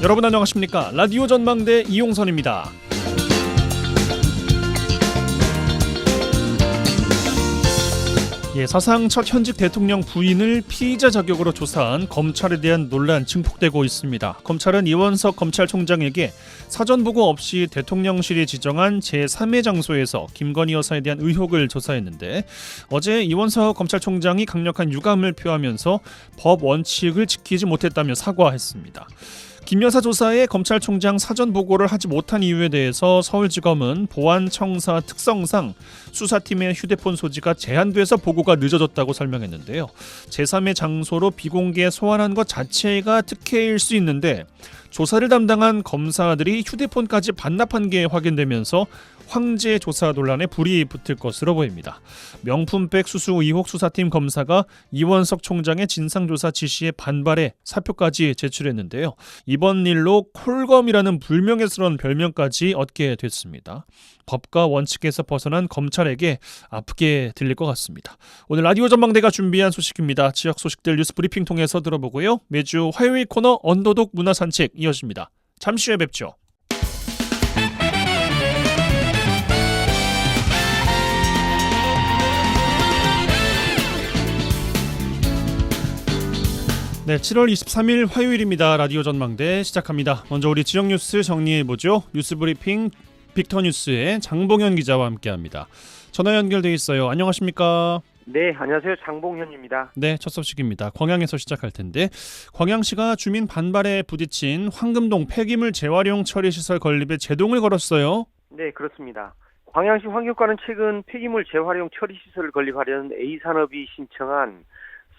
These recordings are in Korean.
여러분 안녕하십니까? 라디오 전망대 이용선입니다. 사상 첫 현직 대통령 부인을 피의자 자격으로 조사한 검찰에 대한 논란 증폭되고 있습니다. 검찰은 이원석 검찰총장에게 사전 보고 없이 대통령실이 지정한 제3의 장소에서 김건희 여사에 대한 의혹을 조사했는데, 어제 이원석 검찰총장이 강력한 유감을 표하면서 법 원칙을 지키지 못했다며 사과했습니다. 김 여사 조사에 검찰총장 사전 보고를 하지 못한 이유에 대해서 서울지검은 보안청사 특성상 수사팀의 휴대폰 소지가 제한돼서 보고가 늦어졌다고 설명했는데요. 제3의 장소로 비공개 소환한 것 자체가 특혜일 수 있는데, 조사를 담당한 검사들이 휴대폰까지 반납한 게 확인되면서 황제 조사 논란에 불이 붙을 것으로 보입니다. 명품백 수수 의혹 수사팀 검사가 이원석 총장의 진상조사 지시에 반발해 사표까지 제출했는데요. 이번 일로 콜검이라는 불명예스러운 별명까지 얻게 됐습니다. 법과 원칙에서 벗어난 검찰에게 아프게 들릴 것 같습니다. 오늘 라디오 전망대가 준비한 소식입니다. 지역 소식들 뉴스 브리핑 통해서 들어보고요. 매주 화요일 코너 언더독 문화산책 이어집니다. 잠시 후에 뵙죠. 네, 7월 23일 화요일입니다. 라디오 전망대 시작합니다. 먼저 우리 지역 뉴스 정리해보죠. 뉴스 브리핑 빅터뉴스의 장봉현 기자와 함께합니다. 전화 연결돼 있어요. 안녕하십니까? 네, 안녕하세요. 장봉현입니다. 네, 첫 소식입니다. 광양에서 시작할 텐데, 광양시가 주민 반발에 부딪힌 황금동 폐기물 재활용 처리시설 건립에 제동을 걸었어요. 네, 그렇습니다. 광양시 환경과는 최근 폐기물 재활용 처리시설을 건립하려는 A산업이 신청한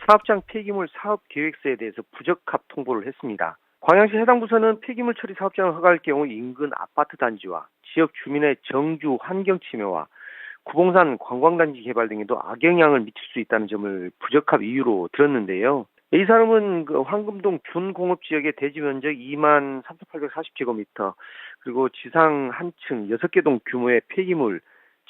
사업장 폐기물 사업계획서에 대해서 부적합 통보를 했습니다. 광양시 해당 부서는 폐기물 처리 사업장을 허가할 경우 인근 아파트 단지와 지역 주민의 정주 환경 침해와 구봉산 관광단지 개발 등에도 악영향을 미칠 수 있다는 점을 부적합 이유로 들었는데요. A산업은 황금동 준공업지역의 대지 면적 23,840제곱미터, 그리고 지상 한 층 6개 동 규모의 폐기물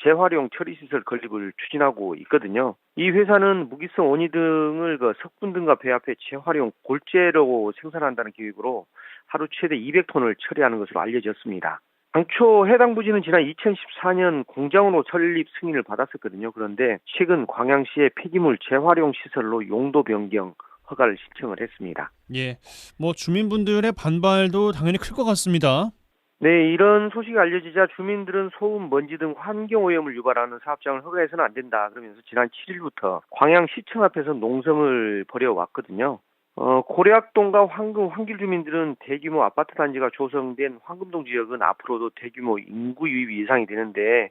재활용 처리시설 건립을 추진하고 있거든요. 이 회사는 무기성 원유 등을 석분 등과 배합해 재활용 골재로 생산한다는 계획으로 하루 최대 200톤을 처리하는 것으로 알려졌습니다. 당초 해당 부지는 지난 2014년 공장으로 설립 승인을 받았었거든요. 그런데 최근 광양시의 폐기물 재활용 시설로 용도 변경 허가를 신청을 했습니다. 예, 주민분들의 반발도 당연히 클 것 같습니다. 네, 이런 소식이 알려지자 주민들은 소음, 먼지 등 환경오염을 유발하는 사업장을 허가해서는 안 된다 그러면서 지난 7일부터 광양시청 앞에서 농성을 벌여왔거든요. 고략동과 황길 주민들은 대규모 아파트 단지가 조성된 황금동 지역은 앞으로도 대규모 인구 유입이 예상이 되는데,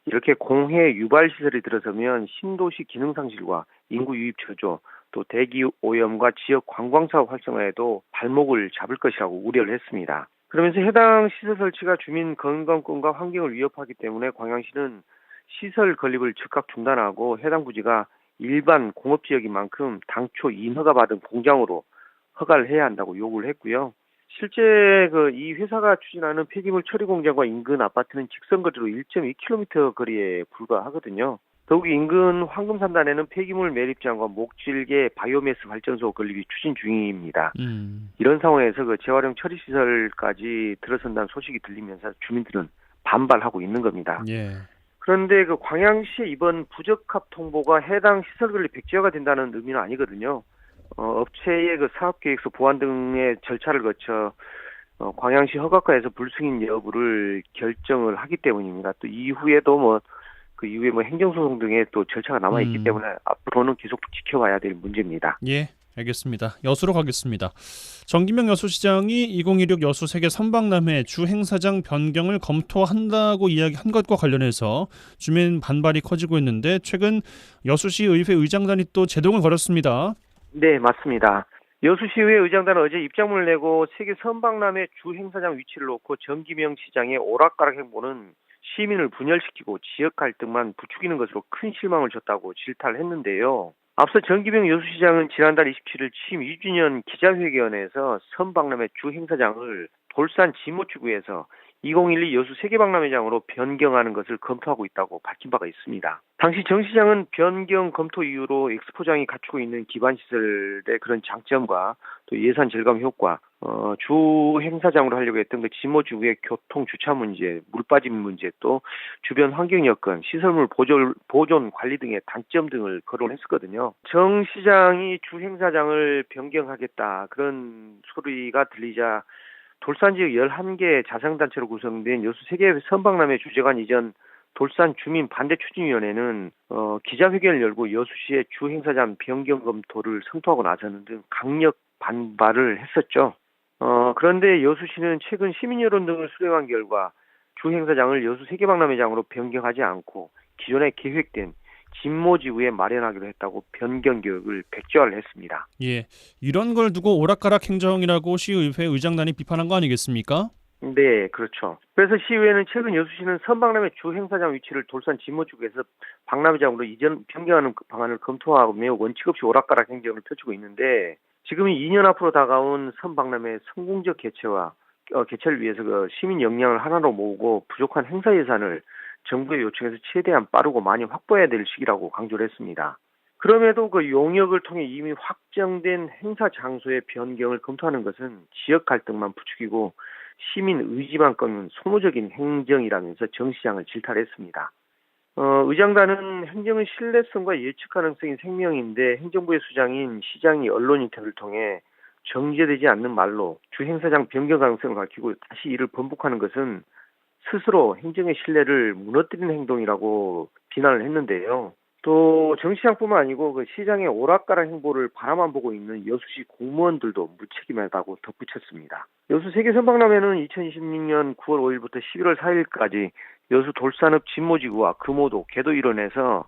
이렇게 공해 유발 시설이 들어서면 신도시 기능 상실과 인구 유입 저조, 또 대기 오염과 지역 관광사업 활성화에도 발목을 잡을 것이라고 우려를 했습니다. 그러면서 해당 시설 설치가 주민 건강권과 환경을 위협하기 때문에 광양시는 시설 건립을 즉각 중단하고 해당 부지가 일반 공업지역인 만큼 당초 인허가 받은 공장으로 허가를 해야 한다고 요구를 했고요. 실제 이 회사가 추진하는 폐기물 처리 공장과 인근 아파트는 직선거리로 1.2km 거리에 불과하거든요. 더욱 인근 황금산단에는 폐기물 매립장과 목질개 바이오매스 발전소 건립이 추진 중입니다. 이런 상황에서 재활용 처리시설까지 들어선다는 소식이 들리면서 주민들은 반발하고 있는 겁니다. 예. 그런데 광양시의 이번 부적합 통보가 해당 시설 건립 백지화가 된다는 의미는 아니거든요. 업체의 사업계획서 보완 등의 절차를 거쳐 광양시 허가과에서 불승인 여부를 결정을 하기 때문입니다. 또 이후에도 그 이후에 행정소송 등의 또 절차가 남아있기 때문에 앞으로는 계속 지켜봐야 될 문제입니다. 예, 알겠습니다. 여수로 가겠습니다. 정기명 여수시장이 2016 여수 세계 선박람회 주 행사장 변경을 검토한다고 이야기한 것과 관련해서 주민 반발이 커지고 있는데, 최근 여수시 의회 의장단이 또 제동을 걸었습니다. 네, 맞습니다. 여수시의회 의장단은 어제 입장문을 내고 세계 선박람회 주 행사장 위치를 놓고 정기명 시장의 오락가락 행보는 시민을 분열시키고 지역 갈등만 부추기는 것으로 큰 실망을 줬다고 질타를 했는데요. 앞서 정기명 여수시장은 지난달 27일 취임 2주년 기자회견에서 선박람회 주 행사장을 돌산 지모치구에서 2012 여수 세계박람회장으로 변경하는 것을 검토하고 있다고 밝힌 바가 있습니다. 당시 정 시장은 변경 검토 이유로 엑스포장이 갖추고 있는 기반시설의 그런 장점과 또 예산 절감 효과, 주 행사장으로 하려고 했던 그 지모지구의 교통 주차 문제, 물 빠짐 문제, 또 주변 환경 여건, 시설물 보존 관리 등의 단점 등을 거론했었거든요. 정 시장이 주 행사장을 변경하겠다 그런 소리가 들리자 돌산 지역 11개 자생단체로 구성된 여수 세계 선박람회 주재관 이전 돌산 주민 반대 추진위원회는 기자회견을 열고 여수시의 주 행사장 변경 검토를 성토하고 나서는 등 강력 반발을 했었죠. 그런데 여수시는 최근 시민 여론 등을 수렴한 결과 주 행사장을 여수 세계박람회장으로 변경하지 않고 기존에 계획된 진모지구에 마련하기로 했다고 변경 계획을 백지화를 했습니다. 예, 이런 걸 두고 오락가락 행정이라고 시의회 의장단이 비판한 거 아니겠습니까? 네, 그렇죠. 그래서 시의회는 최근 여수시는 선박람회 주 행사장 위치를 돌산 진모지구에서 박람회장으로 이전 변경하는 방안을 검토하며 원칙 없이 오락가락 행정을 펼치고 있는데 지금은 2년 앞으로 다가온 선박람회 성공적 개최를 위해서 그 시민 역량을 하나로 모으고 부족한 행사 예산을 정부의 요청에서 최대한 빠르고 많이 확보해야 될 시기라고 강조를 했습니다. 그럼에도 그 용역을 통해 이미 확정된 행사 장소의 변경을 검토하는 것은 지역 갈등만 부추기고 시민 의지만 꺾는 소모적인 행정이라면서 정 시장을 질타했습니다. 의장단은 행정의 신뢰성과 예측 가능성이 생명인데 행정부의 수장인 시장이 언론 인터뷰를 통해 정제되지 않는 말로 주 행사장 변경 가능성을 밝히고 다시 이를 번복하는 것은 스스로 행정의 신뢰를 무너뜨리는 행동이라고 비난을 했는데요. 또 정 시장뿐만 아니고 그 시장의 오락가락 행보를 바라만 보고 있는 여수시 공무원들도 무책임하다고 덧붙였습니다. 여수 세계선박람회는 2026년 9월 5일부터 11월 4일까지 여수 돌산읍 진모지구와 금오도, 개도 일원에서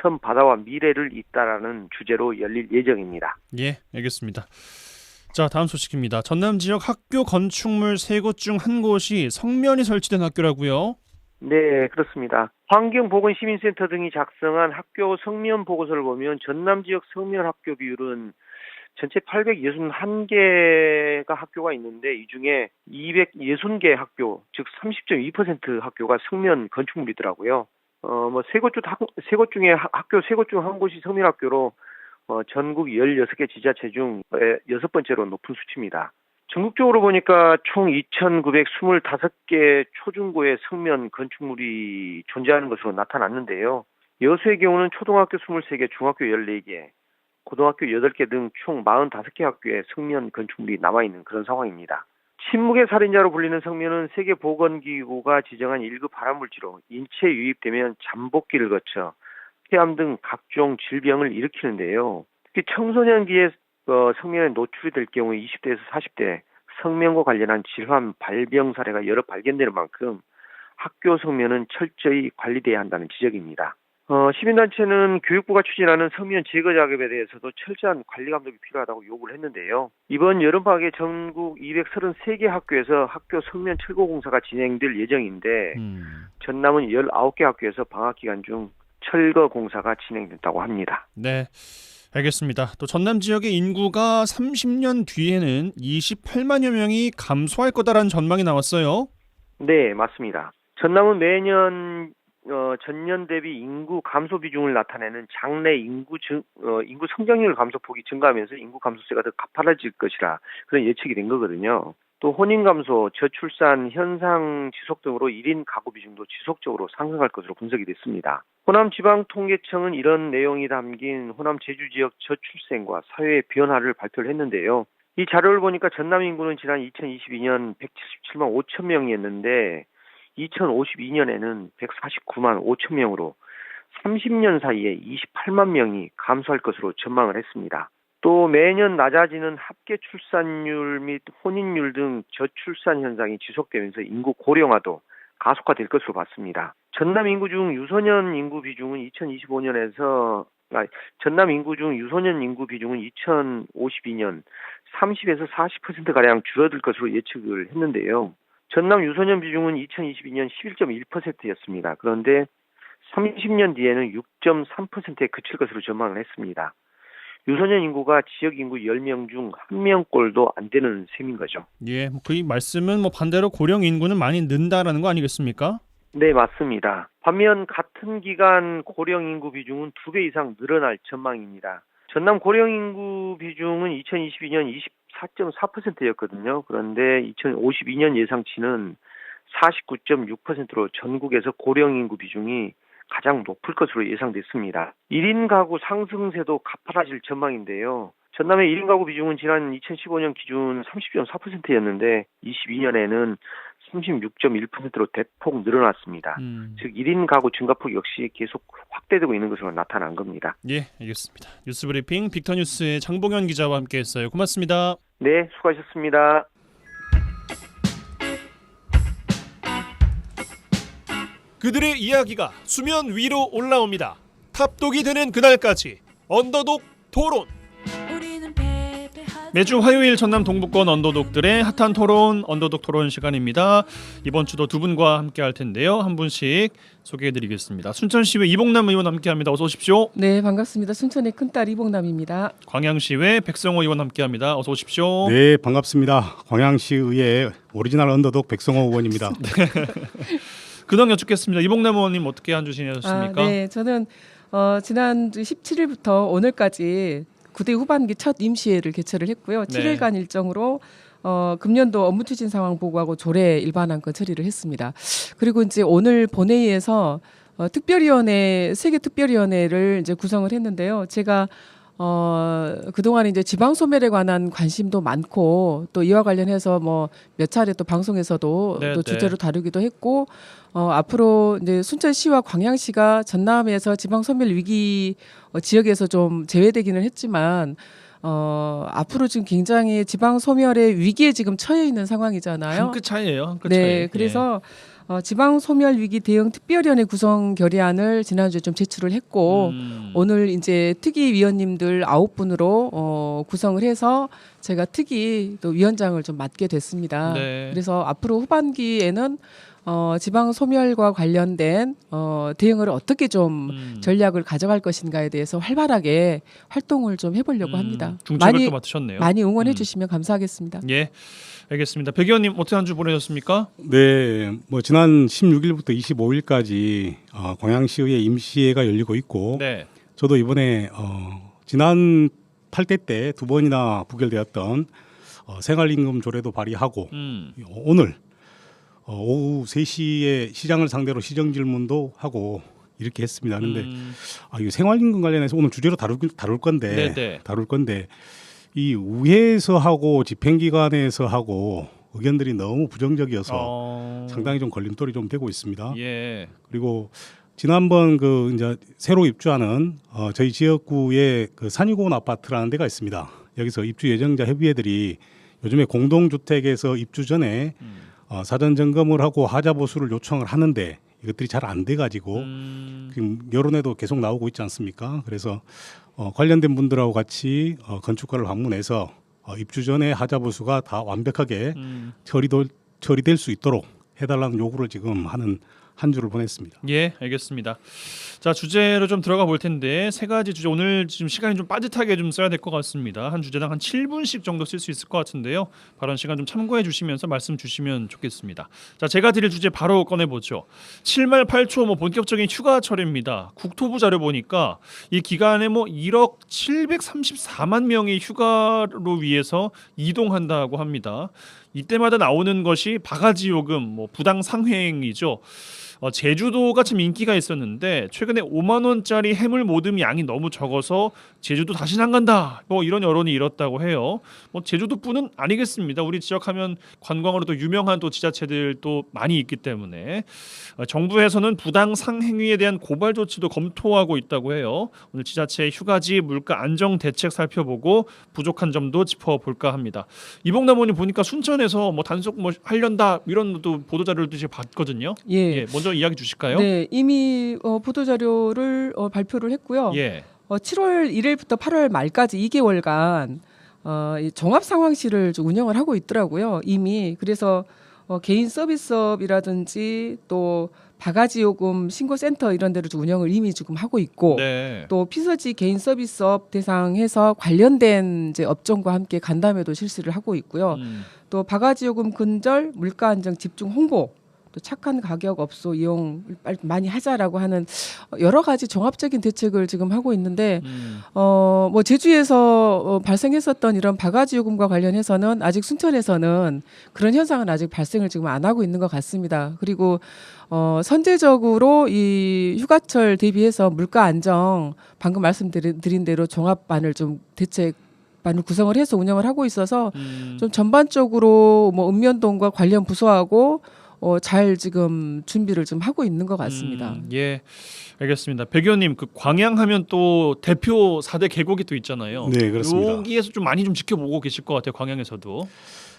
섬 바다와 미래를 잇다라는 주제로 열릴 예정입니다. 예, 알겠습니다. 자, 다음 소식입니다. 전남 지역 학교 건축물 3곳 중 한 곳이 성면이 설치된 학교라고요? 네, 그렇습니다. 환경보건시민센터 등이 작성한 학교 성면 보고서를 보면 전남 지역 성면 학교 비율은 전체 861개가 학교가 있는데 이 중에 260개 학교, 즉 30.2% 학교가 성면 건축물이더라고요. 세 곳 중에 학교 세 곳 중 한 곳이 성면 학교로 전국 16개 지자체 중 6번째로 높은 수치입니다. 전국적으로 보니까 총 2,925개 초중고의 성면 건축물이 존재하는 것으로 나타났는데요. 여수의 경우는 초등학교 23개, 중학교 14개, 고등학교 8개 등 총 45개 학교에 성면 건축물이 남아있는 그런 상황입니다. 침묵의 살인자로 불리는 성면은 세계보건기구가 지정한 1급 발암물질로 인체에 유입되면 잠복기를 거쳐 폐암 등 각종 질병을 일으키는데요. 특히 청소년기에 성면에 노출이 될 경우 20대에서 40대 성면과 관련한 질환 발병 사례가 여러 발견되는 만큼 학교 성면은 철저히 관리돼야 한다는 지적입니다. 시민단체는 교육부가 추진하는 성면 제거 작업에 대해서도 철저한 관리 감독이 필요하다고 요구를 했는데요. 이번 여름방학에 전국 233개 학교에서 학교 성면 철거 공사가 진행될 예정인데 전남은 19개 학교에서 방학 기간 중 철거 공사가 진행됐다고 합니다. 네, 알겠습니다. 또 전남 지역의 인구가 30년 뒤에는 28만여 명이 감소할 거다라는 전망이 나왔어요. 네, 맞습니다. 전남은 매년 전년 대비 인구 감소 비중을 나타내는 장래 인구 성장률 감소폭이 증가하면서 인구 감소세가 더 가파라질 것이라 그런 예측이 된 거거든요. 또 혼인 감소, 저출산 현상 지속 등으로 1인 가구 비중도 지속적으로 상승할 것으로 분석이 됐습니다. 호남지방통계청은 이런 내용이 담긴 호남 제주 지역 저출생과 사회의 변화를 발표를 했는데요. 이 자료를 보니까 전남 인구는 지난 2022년 177만 5천 명이었는데 2052년에는 149만 5천 명으로 30년 사이에 28만 명이 감소할 것으로 전망을 했습니다. 또 매년 낮아지는 합계 출산율 및 혼인율 등 저출산 현상이 지속되면서 인구 고령화도 가속화될 것으로 봤습니다. 전남 인구 중 유소년 인구 비중은 2052년 30에서 40%가량 줄어들 것으로 예측을 했는데요. 전남 유소년 비중은 2022년 11.1%였습니다. 그런데 30년 뒤에는 6.3%에 그칠 것으로 전망을 했습니다. 유소년 인구가 지역 인구 10명 중 1명꼴도 안 되는 셈인 거죠. 예, 그 말씀은 반대로 고령 인구는 많이 는다라는 거 아니겠습니까? 네, 맞습니다. 반면 같은 기간 고령 인구 비중은 2배 이상 늘어날 전망입니다. 전남 고령 인구 비중은 2022년 24.4%였거든요. 그런데 2052년 예상치는 49.6%로 전국에서 고령 인구 비중이 가장 높을 것으로 예상됐습니다. 1인 가구 상승세도 가파라질 전망인데요. 전남의 1인 가구 비중은 지난 2015년 기준 30.4%였는데 22년에는 36.1%로 대폭 늘어났습니다. 즉 1인 가구 증가폭 역시 계속 확대되고 있는 것으로 나타난 겁니다. 예, 알겠습니다. 뉴스브리핑 빅터뉴스의 장봉현 기자와 함께했어요. 고맙습니다. 네, 수고하셨습니다. 그들의 이야기가 수면 위로 올라옵니다. 탑독이 되는 그날까지 언더독 토론. 매주 화요일 전남 동부권 언더독들의 핫한 토론, 언더독 토론 시간입니다. 이번 주도 두 분과 함께할 텐데요. 한 분씩 소개해드리겠습니다. 순천시의 이봉남 의원 함께합니다. 어서 오십시오. 네, 반갑습니다. 순천의 큰딸 이봉남입니다. 광양시의 백성호 의원 함께합니다. 어서 오십시오. 네, 반갑습니다. 광양시의회 오리지널 언더독 백성호 의원입니다. 근황 여쭙겠습니다. 이봉남 의원님 어떻게 한 주 지내셨습니까? 네, 저는 지난 17일부터 오늘까지 9대 후반기 첫 임시회를 개최를 했고요. 네. 7일간 일정으로 금년도 업무 추진 상황 보고하고 조례 일반안건 처리를 했습니다. 그리고 이제 오늘 본회의에서 특별위원회 3개 특별위원회를 이제 구성을 했는데요. 제가 그동안 이제 지방 소멸에 관한 관심도 많고 또 이와 관련해서 몇 차례 또 방송에서도 네, 또 주제로 다루기도 했고 앞으로 이제 순천시와 광양시가 전남에서 지방 소멸 위기 지역에서 좀 제외되기는 했지만 앞으로 지금 굉장히 지방 소멸의 위기에 지금 처해 있는 상황이잖아요. 한 끗 차이예요. 한 끗 네, 차이. 그래서 지방 소멸 위기 대응 특별위원회 구성 결의안을 지난주에 좀 제출을 했고 오늘 이제 특위 위원님들 9분으로 구성을 해서 제가 특위 또 위원장을 좀 맡게 됐습니다. 네. 그래서 앞으로 후반기에는 지방 소멸과 관련된 대응을 어떻게 좀 전략을 가져갈 것인가에 대해서 활발하게 활동을 좀 해보려고 합니다. 중책을 또 맡으셨네요. 많이 응원해 주시면 감사하겠습니다. 예, 알겠습니다. 백 의원님 어떻게 한 주 보내셨습니까? 네, 지난 16일부터 25일까지 광양시의회 임시회가 열리고 있고 네. 저도 이번에 지난 8대 때 2번이나 부결되었던 생활임금 조례도 발의하고 오늘 오후 3시에 시장을 상대로 시정 질문도 하고 이렇게 했습니다. 그런데 이 생활임금 관련해서 오늘 주제로 다룰 건데 이 의회에서 하고 집행기관에서 하고 의견들이 너무 부정적이어서 상당히 좀 걸림돌이 좀 되고 있습니다. 예. 그리고 지난번 이제 새로 입주하는 저희 지역구에 산유고원 아파트라는 데가 있습니다. 여기서 입주 예정자 협의회들이 요즘에 공동주택에서 입주 전에 사전 점검을 하고 하자 보수를 요청을 하는데 이것들이 잘 안 돼가지고 지금 여론에도 계속 나오고 있지 않습니까? 그래서 관련된 분들하고 같이 건축가를 방문해서 입주 전에 하자 보수가 다 완벽하게 처리될 수 있도록 해달라는 요구를 지금 하는 한 주를 보냈습니다. 예, 알겠습니다. 자, 주제로 좀 들어가 볼 텐데 세 가지 주제 오늘 지금 시간이 좀 빠듯하게 좀 써야 될 것 같습니다. 한 주제당 한 7분씩 정도 쓸 수 있을 것 같은데요. 발언 시간 좀 참고해 주시면서 말씀 주시면 좋겠습니다. 자, 제가 드릴 주제 바로 꺼내 보죠. 7말 8초 본격적인 휴가철입니다. 국토부 자료 보니까 이 기간에 1억 734만 명이 휴가로 위해서 이동한다고 합니다. 이때마다 나오는 것이 바가지 요금, 부당 상회행이죠. 제주도가 참 인기가 있었는데 최근에 5만 원짜리 해물 모듬 양이 너무 적어서 제주도 다시는 안 간다. 이런 여론이 일었다고 해요. 제주도뿐은 아니겠습니다. 우리 지역하면 관광으로도 유명한 또 지자체들 또 많이 있기 때문에 정부에서는 부당 상행위에 대한 고발 조치도 검토하고 있다고 해요. 오늘 지자체의 휴가지 물가 안정 대책 살펴보고 부족한 점도 짚어볼까 합니다. 이봉남 의원님 보니까 순천에서 단속 하련다 이런 또 보도 자료도 제가 봤거든요. 예. 먼저 이야기 주실까요? 네, 이미 보도 자료를 발표를 했고요. 예. 7월 1일부터 8월 말까지 2개월간 이 종합 상황실을 좀 운영을 하고 있더라고요. 이미 그래서 개인 서비스업이라든지 또 바가지 요금 신고센터 이런 데를 좀 운영을 이미 지금 하고 있고 네. 또 피서지 개인 서비스업 대상해서 관련된 이제 업종과 함께 간담회도 실시를 하고 있고요. 또 바가지 요금 근절, 물가 안정 집중 홍보, 또 착한 가격 업소 이용 많이 하자라고 하는 여러 가지 종합적인 대책을 지금 하고 있는데 뭐 제주에서 발생했었던 이런 바가지 요금과 관련해서는 아직 순천에서는 그런 현상은 아직 발생을 지금 안 하고 있는 것 같습니다. 그리고 선제적으로 이 휴가철 대비해서 물가 안정 방금 말씀드린 대로 종합반을 좀 대책반을 구성을 해서 운영을 하고 있어서 좀 전반적으로 뭐 읍면동과 관련 부서하고 잘 지금 준비를 좀 하고 있는 것 같습니다. 예, 알겠습니다. 백 의원님, 그 광양하면 또 대표 4대 계곡이 또 있잖아요. 네, 그렇습니다. 여기에서 좀 많이 좀 지켜보고 계실 것 같아요. 광양에서도.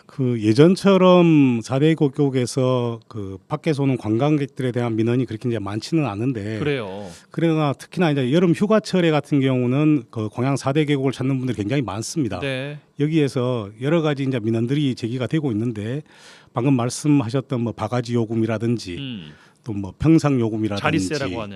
그 예전처럼 4대 고격에서 그 밖에서 오는 관광객들에 대한 민원이 그렇게 이제 많지는 않은데 그래요. 그러나 특히나 이제 여름 휴가철에 같은 경우는 그 광양 4대 계곡을 찾는 분들이 굉장히 많습니다. 네. 여기에서 여러 가지 이제 민원들이 제기가 되고 있는데 방금 말씀하셨던 뭐 바가지 요금이라든지 또 뭐 평상 요금이라든지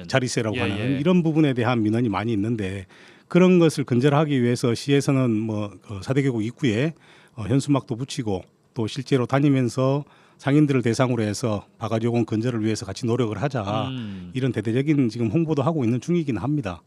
자리세라고 예, 하는 예. 이런 부분에 대한 민원이 많이 있는데 그런 것을 근절하기 위해서 시에서는 뭐 4대 계곡 입구에 현수막도 붙이고 또 실제로 다니면서 상인들을 대상으로 해서 바가지 요금 근절을 위해서 같이 노력을 하자 이런 대대적인 지금 홍보도 하고 있는 중이기는 합니다.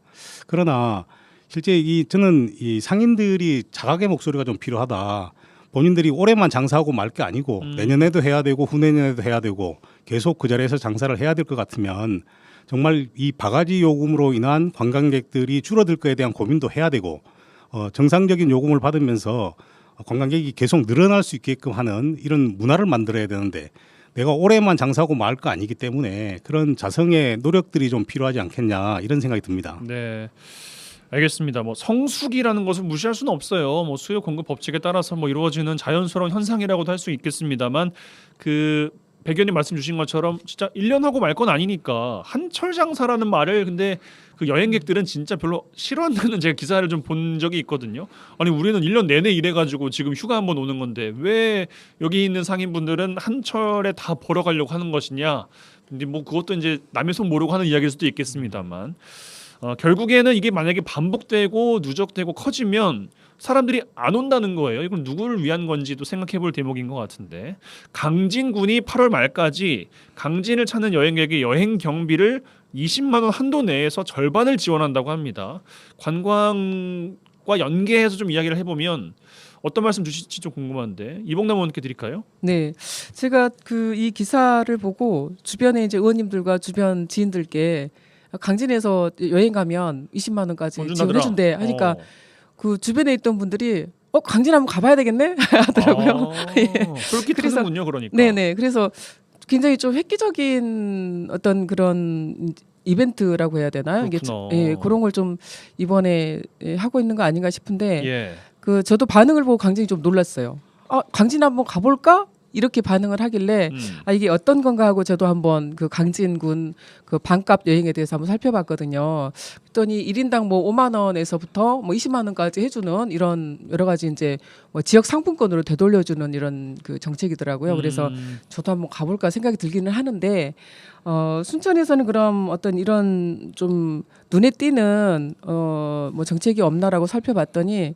그러나 실제 저는 이 상인들이 자각의 목소리가 좀 필요하다. 본인들이 올해만 장사하고 말 게 아니고 내년에도 해야 되고 후내년에도 해야 되고 계속 그 자리에서 장사를 해야 될 것 같으면 정말 이 바가지 요금으로 인한 관광객들이 줄어들 거에 대한 고민도 해야 되고 정상적인 요금을 받으면서 관광객이 계속 늘어날 수 있게끔 하는 이런 문화를 만들어야 되는데 내가 올해만 장사하고 말 거 아니기 때문에 그런 자성의 노력들이 좀 필요하지 않겠냐 이런 생각이 듭니다. 네. 알겠습니다. 뭐 성수기라는 것을 무시할 수는 없어요. 뭐 수요 공급 법칙에 따라서 뭐 이루어지는 자연스러운 현상이라고도 할 수 있겠습니다만 그 백 의원님 말씀 주신 것처럼 진짜 1년 하고 말 건 아니니까 한철 장사라는 말을 근데 그 여행객들은 진짜 별로 싫어한다는 제가 기사를 좀 본 적이 있거든요. 아니 우리는 1년 내내 일해가지고 지금 휴가 한번 오는 건데 왜 여기 있는 상인분들은 한철에 다 보러 가려고 하는 것이냐. 근데 뭐 그것도 이제 남의 손 모르고 하는 이야기일 수도 있겠습니다만 결국에는 이게 만약에 반복되고 누적되고 커지면 사람들이 안 온다는 거예요. 이건 누구를 위한 건지도 생각해볼 대목인 것 같은데 강진군이 8월 말까지 강진을 찾는 여행객의 여행 경비를 20만 원 한도 내에서 절반을 지원한다고 합니다. 관광과 연계해서 좀 이야기를 해보면 어떤 말씀 주실지 좀 궁금한데 이봉남 의원께 드릴까요? 네, 제가 그 이 기사를 보고 주변에 이제 의원님들과 주변 지인들께 강진에서 여행 가면 20만 원까지 지원해준대 하니까 그 주변에 있던 분들이 강진 한번 가봐야 되겠네 하더라고요. 예. 그렇게 되는군요, 그러니까. 네네. 그래서 굉장히 좀 획기적인 어떤 그런 이벤트라고 해야 되나요? 그렇구나. 이게 예, 그런 걸 좀 이번에 하고 있는 거 아닌가 싶은데 예. 그 저도 반응을 보고 굉장히 좀 놀랐어요. 강진 한번 가볼까? 이렇게 반응을 하길래 이게 어떤 건가 하고 저도 한번 그 강진군 그 반값 여행에 대해서 한번 살펴봤거든요. 그랬더니 1인당 뭐 5만 원에서부터 뭐 20만 원까지 해주는 이런 여러 가지 이제 뭐 지역 상품권으로 되돌려주는 이런 그 정책이더라고요. 그래서 저도 한번 가볼까 생각이 들기는 하는데 순천에서는 그럼 어떤 이런 좀 눈에 띄는 뭐 정책이 없나라고 살펴봤더니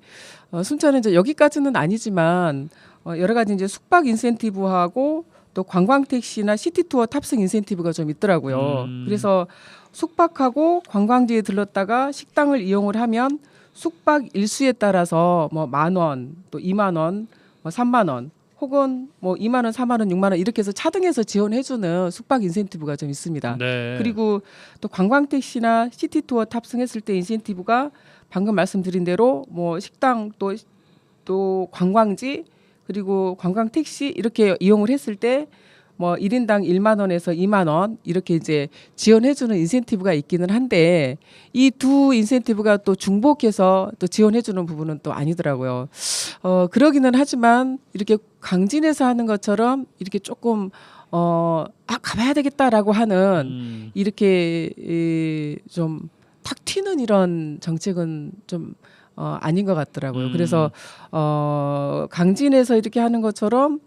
순천은 이제 여기까지는 아니지만 여러 가지 이제 숙박 인센티브하고 또 관광 택시나 시티 투어 탑승 인센티브가 좀 있더라고요. 그래서 숙박하고 관광지에 들렀다가 식당을 이용을 하면 숙박 일수에 따라서 뭐 10,000원, 또 20,000원, 뭐 30,000원 혹은 뭐 20,000원, 40,000원, 60,000원 이렇게 해서 차등해서 지원해주는 숙박 인센티브가 좀 있습니다. 네. 그리고 또 관광 택시나 시티 투어 탑승했을 때 인센티브가 방금 말씀드린 대로 뭐 식당 또 관광지 그리고 관광 택시 이렇게 이용을 했을 때 뭐 1인당 1만 원에서 2만 원 이렇게 이제 지원해주는 인센티브가 있기는 한데 이 두 인센티브가 또 중복해서 또 지원해주는 부분은 또 아니더라고요. 그러기는 하지만 이렇게 강진에서 하는 것처럼 이렇게 조금 가봐야 되겠다라고 하는 이렇게 좀 탁 튀는 이런 정책은 좀 아닌 것 같더라고요. 그래서 강진에서 이렇게 하는 것처럼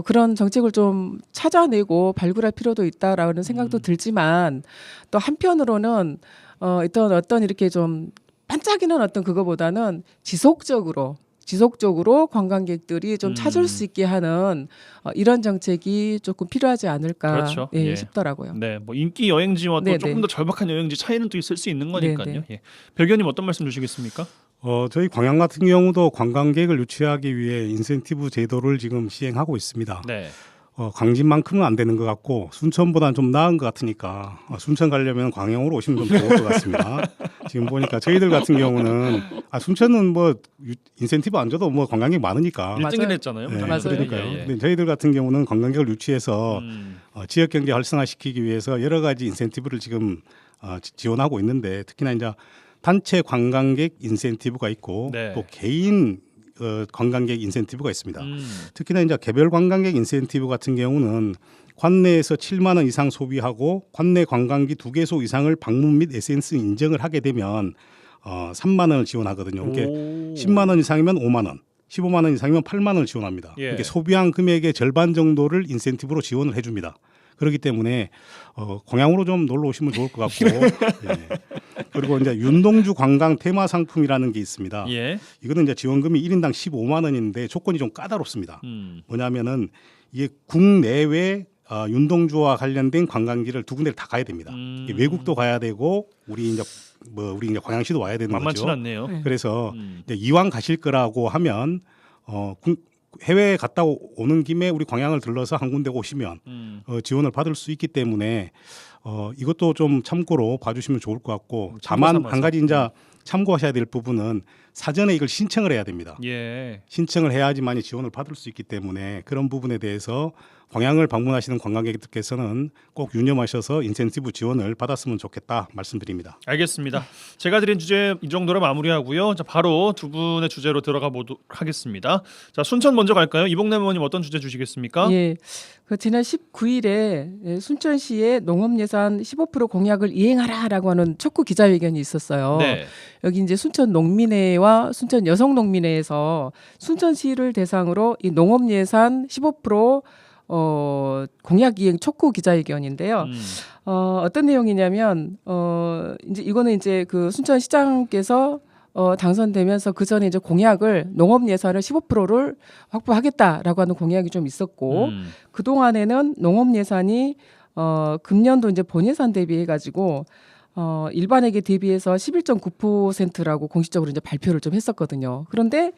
그런 정책을 좀 찾아내고 발굴할 필요도 있다라는 생각도 들지만 또 한편으로는 어떤 이렇게 좀 반짝이는 어떤 그거보다는 지속적으로 관광객들이 좀 찾을 수 있게 하는 이런 정책이 조금 필요하지 않을까 그렇죠. 예, 예. 싶더라고요. 네, 뭐 인기 여행지와 또 네네. 조금 더 절박한 여행지 차이는 또 있을 수 있는 거니까요. 네네. 예. 별 의원님 어떤 말씀 주시겠습니까? 저희 광양 같은 경우도 관광객을 유치하기 위해 인센티브 제도를 지금 시행하고 있습니다. 네. 광진만큼은 안 되는 것 같고 순천보다는 좀 나은 것 같으니까 순천 가려면 광양으로 오시면 좀 좋을 것 같습니다. 지금 보니까 저희들 같은 경우는 순천은 뭐 인센티브 안 줘도 뭐 관광객 많으니까 1등을 했잖아요. 네, 맞아요. 그러니까요. 예, 예. 근데 저희들 같은 경우는 관광객을 유치해서 지역 경제 활성화시키기 위해서 여러 가지 인센티브를 지금 지원하고 있는데 특히나 이제 단체 관광객 인센티브가 있고 네. 또 개인 관광객 인센티브가 있습니다. 특히나 이제 개별 관광객 인센티브 같은 경우는 관내에서 7만 원 이상 소비하고 관내 관광기 2개소 이상을 방문 및 SNS 인증을 하게 되면 3만 원을 지원하거든요. 이게 10만 원 이상이면 5만 원, 15만 원 이상이면 8만 원을 지원합니다. 예. 이게 소비한 금액의 절반 정도를 인센티브로 지원을 해줍니다. 그렇기 때문에 광양으로 좀 놀러 오시면 좋을 것 같고 예. 그리고 이제 윤동주 관광 테마 상품이라는 게 있습니다. 예. 이거는 이제 지원금이 1인당 15만 원인데 조건이 좀 까다롭습니다. 뭐냐면은 이게 국내외 윤동주와 관련된 관광지를 두 군데를 다 가야 됩니다. 이게 외국도 가야 되고 우리 이제 광양시도 와야 되는 만만치 거죠. 않네요. 네. 그래서 이제 이왕 가실 거라고 하면 해외에 갔다 오는 김에 우리 광양을 들러서 한 군데 오시면 지원을 받을 수 있기 때문에 이것도 좀 참고로 봐주시면 좋을 것 같고 다만 삼아서. 한 가지 이제 참고하셔야 될 부분은 사전에 이걸 신청을 해야 됩니다. 예. 신청을 해야지만이 지원을 받을 수 있기 때문에 그런 부분에 대해서 광양을 방문하시는 관광객들께서는 꼭 유념하셔서 인센티브 지원을 받았으면 좋겠다 말씀드립니다. 알겠습니다. 제가 드린 주제 이 정도로 마무리하고요. 자, 바로 두 분의 주제로 들어가 보도록 하겠습니다. 자, 순천 먼저 갈까요? 이봉래 의원님 어떤 주제 주시겠습니까? 예. 지난 19일에 순천시의 농업예산 15% 공약을 이행하라라고 하는 촉구 기자회견이 있었어요. 네. 여기 이제 순천 농민회와 순천 여성 농민회에서 순천시를 대상으로 이 농업예산 15% 공약 이행 촉구 기자회견인데요. 어떤 내용이냐면 이제 이거는 이제 그 순천시장께서 당선되면서 그 전에 이제 공약을 농업 예산을 15%를 확보하겠다라고 하는 공약이 좀 있었고 그 동안에는 농업 예산이 금년도 이제 본예산 대비해 가지고 일반액에 대비해서 11.9%라고 공식적으로 이제 발표를 좀 했었거든요. 그런데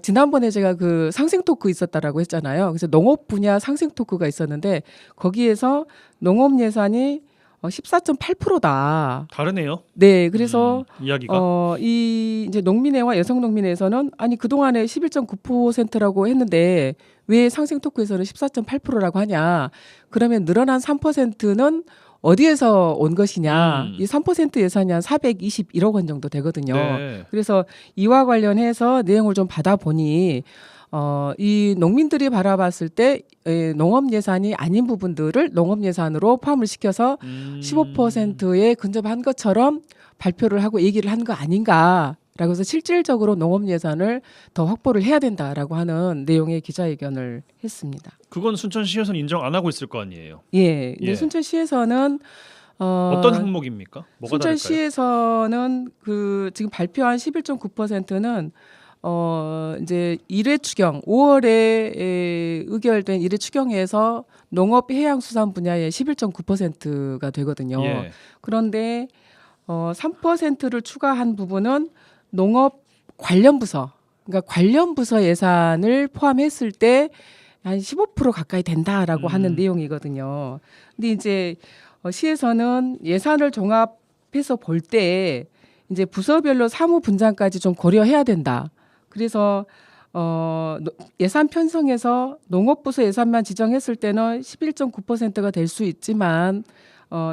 지난번에 제가 그 상생 토크 있었다라고 했잖아요. 그래서 농업 분야 상생 토크가 있었는데 거기에서 농업 예산이 14.8%다. 다르네요. 네, 그래서 이야기가. 이 이제 농민회와 여성 농민회에서는 아니 그 동안에 11.9%라고 했는데 왜 상생 토크에서는 14.8%라고 하냐? 그러면 늘어난 3%는 어디에서 온 것이냐? 이 3% 예산이 한 421억 원 정도 되거든요. 네. 그래서 이와 관련해서 내용을 좀 받아보니 이 농민들이 바라봤을 때 농업 예산이 아닌 부분들을 농업 예산으로 포함을 시켜서 15%에 근접한 것처럼 발표를 하고 얘기를 한 거 아닌가라고 해서 실질적으로 농업 예산을 더 확보를 해야 된다라고 하는 내용의 기자회견을 했습니다. 그건 순천시에서는 인정 안 하고 있을 거 아니에요. 예, 근데 예. 순천시에서는 어떤 항목입니까? 뭐가 다를까요? 순천시에서는 그 지금 발표한 11.9%는 이제 1회 추경 5월에 의결된 1회 추경에서 농업 해양 수산 분야의 11.9%가 되거든요. 예. 그런데 3%를 추가한 부분은 농업 관련 부서, 그러니까 관련 부서 예산을 포함했을 때 한 15% 가까이 된다라고 하는 내용이거든요. 근데 이제 시에서는 예산을 종합해서 볼 때 이제 부서별로 사무 분장까지 좀 고려해야 된다. 그래서 예산 편성에서 농업부서 예산만 지정했을 때는 11.9%가 될 수 있지만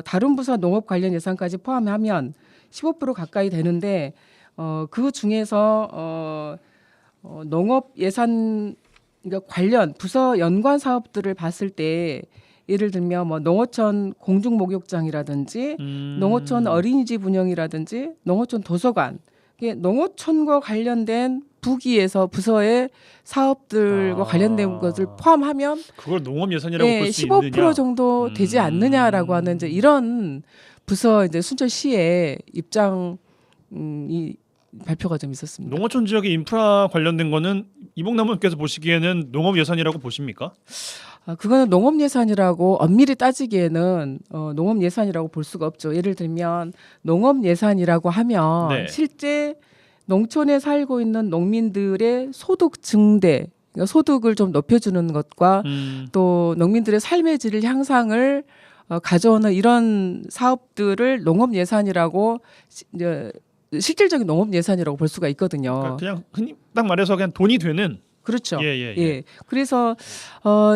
다른 부서 농업 관련 예산까지 포함하면 15% 가까이 되는데 그 중에서 농업 예산 그러니까 관련 부서 연관 사업들을 봤을 때 예를 들면 뭐 농어촌 공중 목욕장이라든지 농어촌 어린이집 운영이라든지 농어촌 도서관 이게 농어촌과 관련된 부기에서 부서의 사업들과 관련된 것을 포함하면 그걸 농업 예산이라고 볼 수 15% 있느냐? 정도 되지 않느냐라고 하는 이제 이런 부서 이제 순천시의 입장이 발표가 좀 있었습니다. 농어촌 지역의 인프라 관련된 거는 이봉남 의원께서 보시기에는 농업 예산이라고 보십니까? 그거는 농업 예산이라고 엄밀히 따지기에는 농업 예산이라고 볼 수가 없죠. 예를 들면 농업 예산이라고 하면 네. 실제 농촌에 살고 있는 농민들의 소득 증대, 그러니까 소득을 좀 높여주는 것과 또 농민들의 삶의 질 향상을 가져오는 이런 사업들을 농업 예산이라고 이제 실질적인 농업 예산이라고 볼 수가 있거든요. 그러니까 그냥 흔히 딱 말해서 그냥 돈이 되는. 그렇죠. 예. 그래서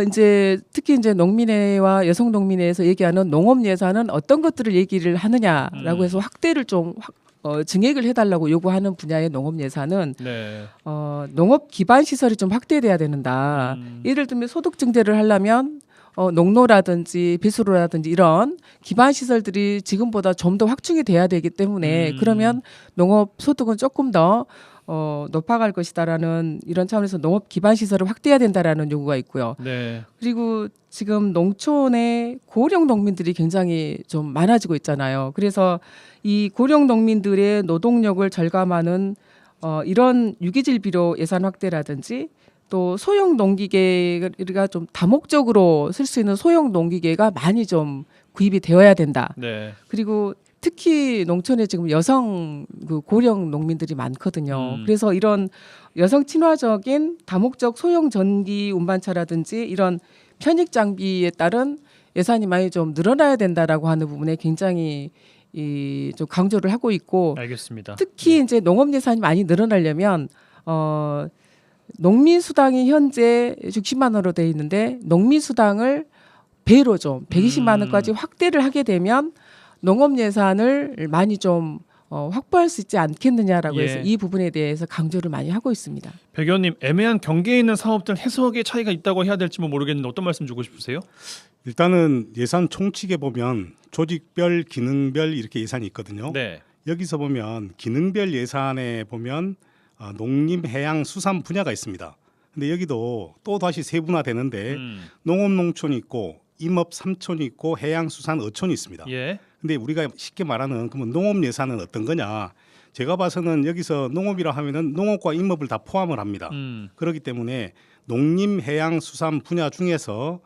이제 특히 이제 농민회와 여성 농민회에서 얘기하는 농업 예산은 어떤 것들을 얘기를 하느냐라고 해서 확대를 좀 증액을 해달라고 요구하는 분야의 농업 예산은 네. 농업 기반 시설이 좀 확대돼야 된다. 예를 들면 소득 증대를 하려면 농로라든지 배수로라든지 이런 기반 시설들이 지금보다 좀 더 확충이 돼야 되기 때문에 그러면 농업 소득은 조금 더 높아갈 것이다라는 이런 차원에서 농업 기반 시설을 확대해야 된다라는 요구가 있고요. 네. 그리고 지금 농촌에 고령 농민들이 굉장히 좀 많아지고 있잖아요. 그래서 이 고령 농민들의 노동력을 절감하는 이런 유기질 비료 예산 확대라든지 또 소형 농기계가 좀 다목적으로 쓸 수 있는 소형 농기계가 많이 좀 구입이 되어야 된다. 네. 그리고 특히 농촌에 지금 여성 그 고령 농민들이 많거든요. 그래서 이런 여성 친화적인 다목적 소형 전기 운반차라든지 이런 편익 장비에 따른 예산이 많이 좀 늘어나야 된다라고 하는 부분에 굉장히 좀 강조를 하고 있고 알겠습니다. 특히 이제 농업 예산이 많이 늘어나려면 농민 수당이 현재 60만 원으로 돼 있는데 농민 수당을 배로 좀 120만 원까지 확대를 하게 되면 농업 예산을 많이 좀 확보할 수 있지 않겠느냐라고 해서 이 부분에 대해서 강조를 많이 하고 있습니다. 백 의원님, 애매한 경계에 있는 사업들 해석의 차이가 있다고 해야 될지 모르겠는데 어떤 말씀 주고 싶으세요? 일단은 예산 총칙에 보면 조직별, 기능별 이렇게 예산이 있거든요. 네. 여기서 보면 기능별 예산에 보면 농림, 해양, 수산 분야가 있습니다. 근데 여기도 또 다시 세분화되는데 농업, 농촌이 있고 임업 3촌이 있고 해양, 수산, 어촌이 있습니다. 예. 근데 우리가 쉽게 말하는 그러면 농업 예산은 어떤 거냐? 제가 봐서는 여기서 농업이라 하면은 농업과 임업을 다 포함을 합니다. 그렇기 때문에 농림, 해양, 수산 분야 중에서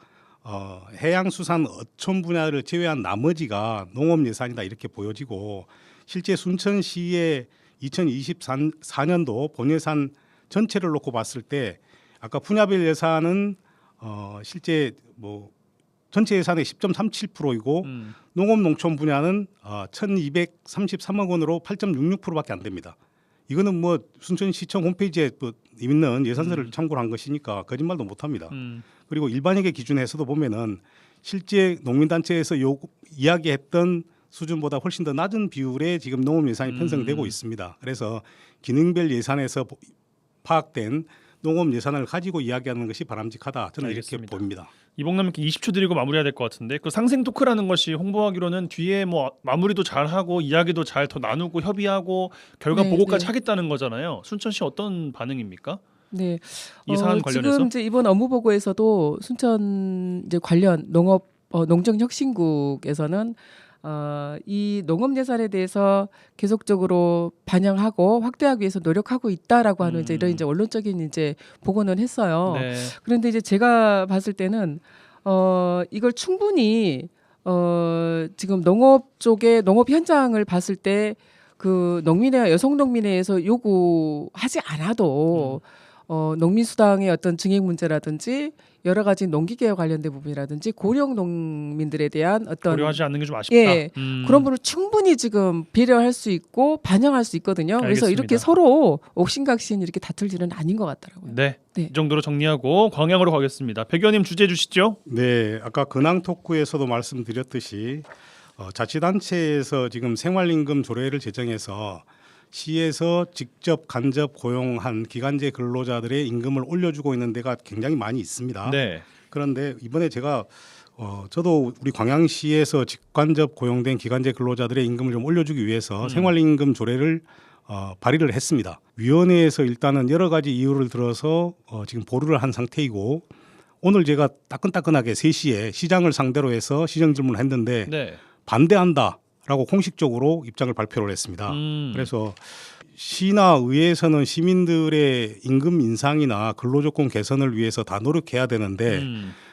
해양, 수산, 어촌 분야를 제외한 나머지가 농업 예산이다 이렇게 보여지고 실제 순천시의 2024년도 본예산 전체를 놓고 봤을 때 아까 분야별 예산은 실제 뭐 전체 예산의 10.37%이고 농업 농촌 분야는 1,233억 원으로 8.66%밖에 안 됩니다. 이거는 뭐 순천시청 홈페이지에 있는 예산서를 참고로 한 것이니까 거짓말도 못 합니다. 그리고 일반회계 기준에서도 보면은 실제 농민단체에서 이야기했던 수준보다 훨씬 더 낮은 비율의 지금 농업 예산이 편성되고 있습니다. 그래서 기능별 예산에서 파악된 농업 예산을 가지고 이야기하는 것이 바람직하다. 저는 알겠습니다. 이렇게 봅니다. 이봉남님께 20초 드리고 마무리해야 될 것 같은데 그 상생 토크라는 것이 홍보하기로는 뒤에 뭐 마무리도 잘 하고 이야기도 잘 더 나누고 협의하고 결과 네, 보고까지 네. 하겠다는 거잖아요. 순천시 어떤 반응입니까? 네, 이 사안 관련해서 지금 이제 이번 업무 보고에서도 순천 이제 관련 농업 농정혁신국에서는 이 농업 예산에 대해서 계속적으로 반영하고 확대하기 위해서 노력하고 있다라고 하는 이제 이런 이제 원론적인 이제 보고는 했어요. 네. 그런데 이제 제가 봤을 때는 이걸 충분히 지금 농업 쪽에 농업 현장을 봤을 때 그 농민회와 여성 농민회에서 요구하지 않아도 농민 수당의 어떤 증액 문제라든지 여러 가지 농기계와 관련된 부분이라든지 고령 농민들에 대한 어떤 고려하지 않는 게 좀 아쉽다. 예, 그런 부분을 충분히 지금 배려할 수 있고 반영할 수 있거든요. 그래서 알겠습니다. 이렇게 서로 옥신각신 이렇게 다툴 일은 아닌 것 같더라고요. 네. 네. 이 정도로 정리하고 광양으로 가겠습니다. 백 의원님 주제 주시죠. 네, 아까 근황 토크에서도 말씀드렸듯이 자치단체에서 지금 생활임금 조례를 제정해서 시에서 직접 간접 고용한 기간제 근로자들의 임금을 올려주고 있는 데가 굉장히 많이 있습니다. 네. 그런데 이번에 제가 저도 우리 광양시에서 직간접 고용된 기간제 근로자들의 임금을 좀 올려주기 위해서 생활임금 조례를 발의를 했습니다. 위원회에서 일단은 여러 가지 이유를 들어서 지금 보류를 한 상태이고 오늘 제가 따끈따끈하게 3시에 시장을 상대로 해서 시정 질문을 했는데 네. 반대한다라고 공식적으로 입장을 발표를 했습니다. 그래서 시나 의회에서는 시민들의 임금 인상이나 근로조건 개선을 위해서 다 노력해야 되는데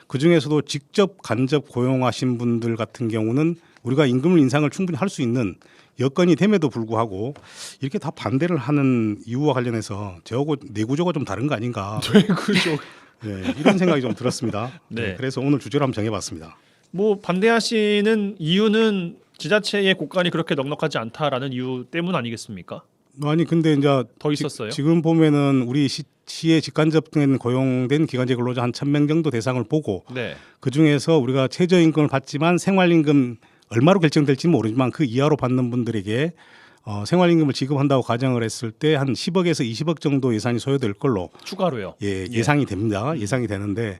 그중에서도 직접 간접 고용하신 분들 같은 경우는 우리가 임금 인상을 충분히 할 수 있는 여건이 됨에도 불구하고 이렇게 다 반대를 하는 이유와 관련해서 저하고 내구조가 좀 다른 거 아닌가 그죠. 네, 이런 생각이 좀 들었습니다. 네. 그래서 오늘 주제를 한번 정해봤습니다. 뭐 반대하시는 이유는 지자체의 곳간이 그렇게 넉넉하지 않다라는 이유 때문 아니겠습니까? 아니 근데 이제 더 있었어요? 지금 보면은 우리 시에 직간접된 고용된 기간제 근로자 한 1,000명 정도 대상을 보고 네. 그 중에서 우리가 최저임금을 받지만 생활임금 얼마로 결정될지 모르지만 그 이하로 받는 분들에게 생활임금을 지급한다고 가정을 했을 때 한 10억에서 20억 정도 예산이 소요될 걸로 추가로요. 예상이 됩니다. 예상이 되는데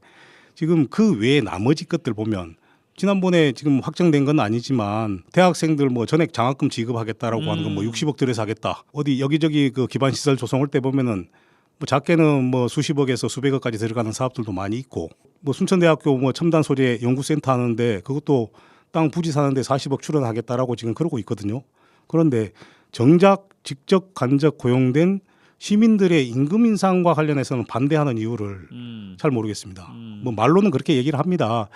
지금 그 외에 나머지 것들 보면 지난번에 지금 확정된 건 아니지만 대학생들 뭐 전액 장학금 지급하겠다라고 하는 건 뭐 60억 들여서 하겠다. 어디 여기저기 그 기반 시설 조성할 때 보면은 뭐 작게는 뭐 수십억에서 수백억까지 들어가는 사업들도 많이 있고 뭐 순천대학교 뭐 첨단 소재 연구센터 하는데 그것도 땅 부지 사는데 40억 출연하겠다라고 지금 그러고 있거든요. 그런데 정작 직접 간접 고용된 시민들의 임금 인상과 관련해서는 반대하는 이유를 잘 모르겠습니다. 뭐 말로는 그렇게 얘기를 합니다.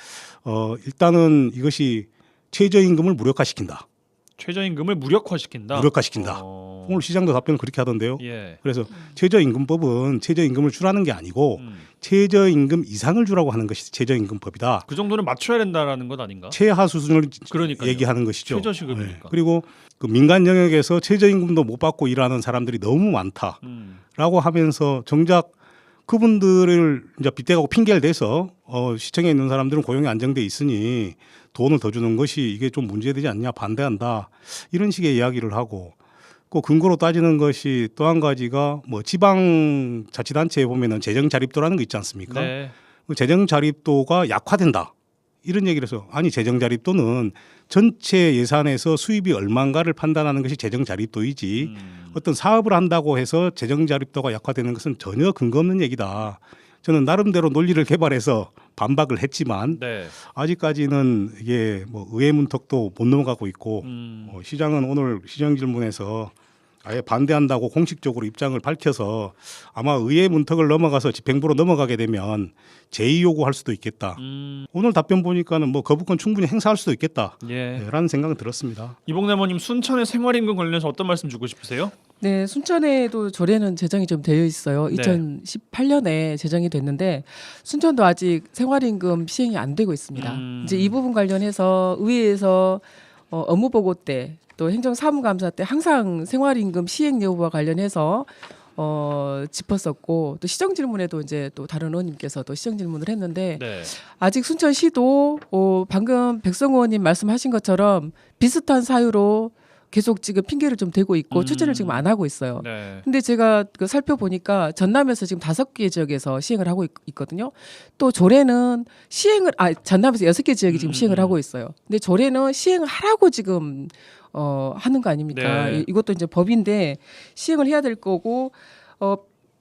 일단은 이것이 최저임금을 무력화시킨다. 최저임금을 무력화시킨다. 무력화시킨다. 오늘 시장도 답변을 그렇게 하던데요. 예. 그래서 최저임금법은 최저임금을 주라는 게 아니고 최저임금 이상을 주라고 하는 것이 최저임금법이다. 그 정도는 맞춰야 된다라는 것 아닌가? 최하 수준을 그러니까요. 얘기하는 것이죠. 최저시급이니까. 네. 그리고 그 민간 영역에서 최저임금도 못 받고 일하는 사람들이 너무 많다라고 하면서 정작 그분들을 이제 빗대가고 핑계를 대서 시청에 있는 사람들은 고용이 안정돼 있으니 돈을 더 주는 것이 이게 좀 문제되지 않냐 반대한다 이런 식의 이야기를 하고 그 근거로 따지는 것이 또 한 가지가 뭐 지방 자치단체에 보면은 재정 자립도라는 거 있지 않습니까? 네. 그 재정 자립도가 약화된다 이런 얘기를 해서 아니 재정 자립도는 전체 예산에서 수입이 얼마인가를 판단하는 것이 재정 자립도이지 어떤 사업을 한다고 해서 재정 자립도가 약화되는 것은 전혀 근거 없는 얘기다. 저는 나름대로 논리를 개발해서 반박을 했지만 네. 아직까지는 이게 뭐 의회 문턱도 못 넘어가고 있고 시장은 오늘 시정 질문에서 아예 반대한다고 공식적으로 입장을 밝혀서 아마 의회 문턱을 넘어가서 집행부로 넘어가게 되면 제의 요구할 수도 있겠다. 오늘 답변 보니까는 뭐 거부권 충분히 행사할 수도 있겠다. 예. 라는 생각은 들었습니다. 이봉래모님 순천의 생활임금 관련해서 어떤 말씀 주고 싶으세요? 네, 순천에도 조례는 제정이 좀 되어 있어요. 네. 2018년에 제정이 됐는데 순천도 아직 생활임금 시행이 안 되고 있습니다. 이제 이 부분 관련해서 의회에서 업무 보고 때 또 행정사무감사 때 항상 생활임금 시행 여부와 관련해서 짚었었고 또 시정 질문에도 이제 또 다른 의원님께서 또 시정 질문을 했는데 네. 아직 순천시도 방금 백성호 의원님 말씀하신 것처럼 비슷한 사유로 계속 지금 핑계를 좀 대고 있고 추진을 지금 안 하고 있어요. 네. 근데 제가 그 살펴보니까 전남에서 지금 5개 지역에서 시행을 하고 있거든요. 또 조례는 전남에서 6개 지역이 지금 시행을 하고 있어요. 근데 조례는 시행을 하라고 지금 하는 거 아닙니까? 네. 이것도 이제 법인데 시행을 해야 될 거고